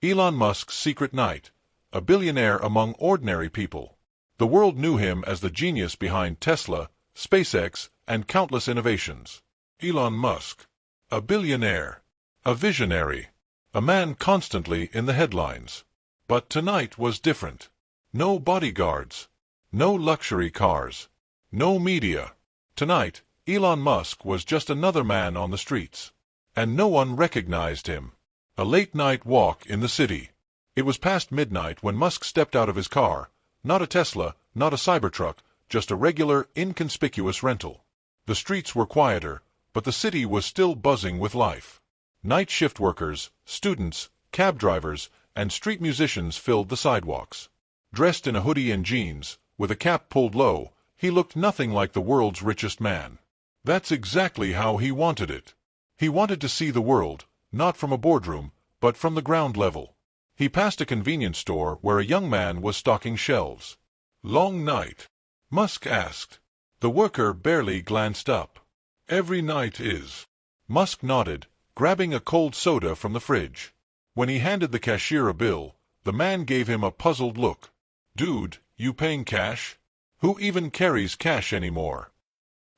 Elon Musk's secret knight, a billionaire among ordinary people. The world knew him as the genius behind Tesla, SpaceX, and countless innovations. Elon Musk. A billionaire. A visionary. A man constantly in the headlines. But tonight was different. No bodyguards. No luxury cars. No media. Tonight, Elon Musk was just another man on the streets. And no one recognized him. A late-night walk in the city. It was past midnight when Musk stepped out of his car. Not a Tesla, not a Cybertruck, just a regular, inconspicuous rental. The streets were quieter, but the city was still buzzing with life. Night shift workers, students, cab drivers, and street musicians filled the sidewalks. Dressed in a hoodie and jeans, with a cap pulled low, he looked nothing like the world's richest man. That's exactly how he wanted it. He wanted to see the world, not from a boardroom, but from the ground level. He passed a convenience store where a young man was stocking shelves. "Long night?" Musk asked. The worker barely glanced up. "Every night is." Musk nodded, grabbing a cold soda from the fridge. When he handed the cashier a bill, the man gave him a puzzled look. "Dude, you paying cash? Who even carries cash anymore?"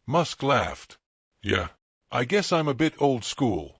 Musk laughed. "Yeah, I guess I'm a bit old school."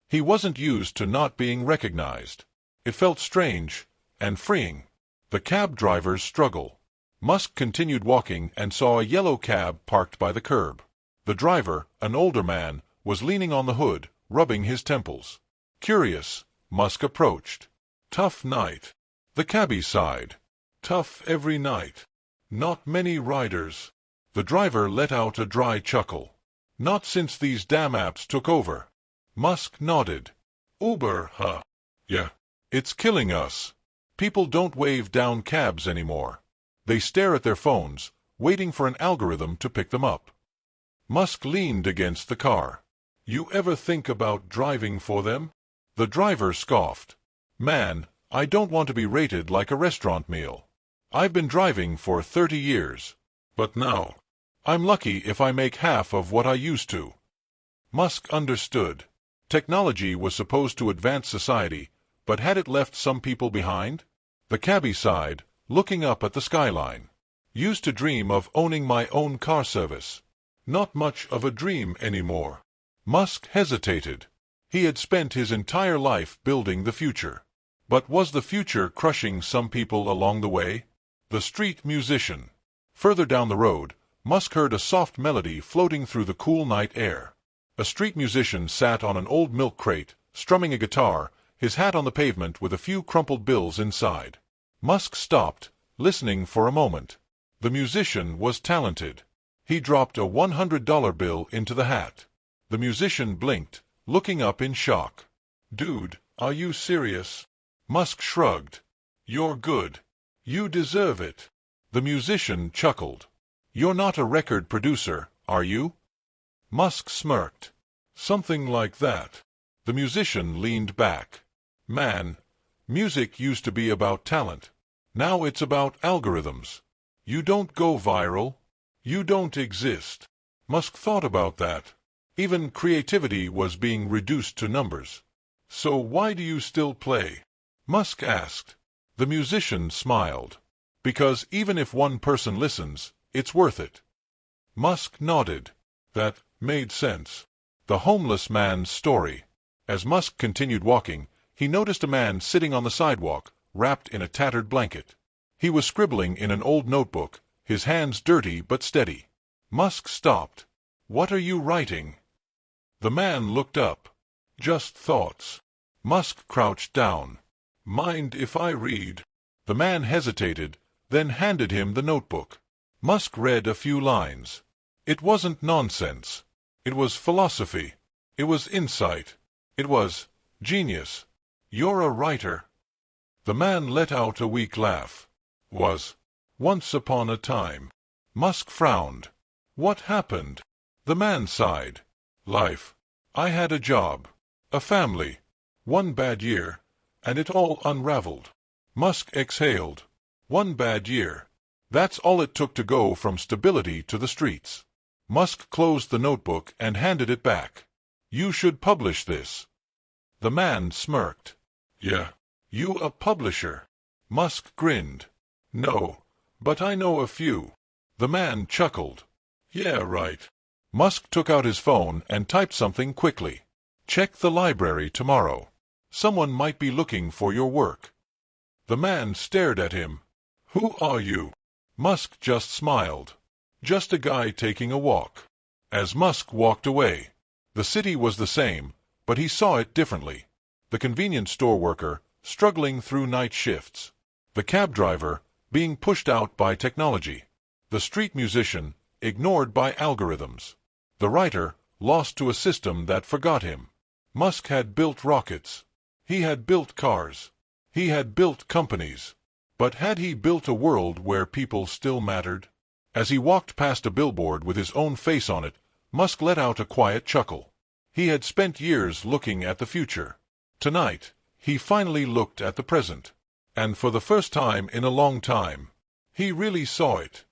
He wasn't used to not being recognized. It felt strange and freeing. The cab driver's struggle. Musk continued walking and saw a yellow cab parked by the curb. The driver, an older man, was leaning on the hood, rubbing his temples. Curious, Musk approached. "Tough night." The cabbie sighed. "Tough every night. Not many riders." The driver let out a dry chuckle. "Not since these damn apps took over." Musk nodded. "Uber, huh? Yeah. It's killing us. People don't wave down cabs anymore. They stare at their phones, waiting for an algorithm to pick them up." Musk leaned against the car. "You ever think about driving for them?" The driver scoffed. "Man, I don't want to be rated like a restaurant meal. I've been driving for 30 years. But now, I'm lucky if I make half of what I used to." Musk understood. Technology was supposed to advance society, but had it left some people behind? The cabbie sighed, looking up at the skyline. "Used to dream of owning my own car service. Not much of a dream anymore." Musk hesitated. He had spent his entire life building the future. But was the future crushing some people along the way? The street musician. Further down the road, Musk heard a soft melody floating through the cool night air. A street musician sat on an old milk crate, strumming a guitar, his hat on the pavement with a few crumpled bills inside. Musk stopped, listening for a moment. The musician was talented. He dropped a $100 bill into the hat. The musician blinked, looking up in shock. "Dude, are you serious?" Musk shrugged. "You're good. You deserve it." The musician chuckled. "You're not a record producer, are you?" Musk smirked. "Something like that." The musician leaned back. "Man, music used to be about talent. Now it's about algorithms. You don't go viral. You don't exist." Musk thought about that. Even creativity was being reduced to numbers. "So why do you still play?" Musk asked. The musician smiled. "Because even if one person listens, it's worth it." Musk nodded. That made sense. The homeless man's story. As Musk continued walking, he noticed a man sitting on the sidewalk, wrapped in a tattered blanket. He was scribbling in an old notebook, his hands dirty but steady. Musk stopped. "What are you writing?" The man looked up. "Just thoughts." Musk crouched down. "Mind if I read?" The man hesitated, then handed him the notebook. Musk read a few lines. It wasn't nonsense. It was philosophy. It was insight. It was genius. "You're a writer." The man let out a weak laugh. "Was. Once upon a time." Musk frowned. "What happened?" The man sighed. "Life. I had a job. A family. One bad year, and it all unraveled." Musk exhaled. "One bad year. That's all it took to go from stability to the streets." Musk closed the notebook and handed it back. "You should publish this." The man smirked. "Yeah, You a publisher? Musk grinned. No, but I know a few. The man chuckled. Yeah, right. Musk took out his phone and typed something quickly. Check the library tomorrow. Someone might be looking for your work. The man stared at him. Who are you? Musk just smiled. Just a guy taking a walk. As Musk walked away, the city was the same, but he saw it differently. The convenience store worker, struggling through night shifts. The cab driver, being pushed out by technology. The street musician, ignored by algorithms. The writer, lost to a system that forgot him. Musk had built rockets. He had built cars. He had built companies. But had he built a world where people still mattered? As he walked past a billboard with his own face on it, Musk let out a quiet chuckle. He had spent years looking at the future. Tonight, he finally looked at the present. And for the first time in a long time, he really saw it.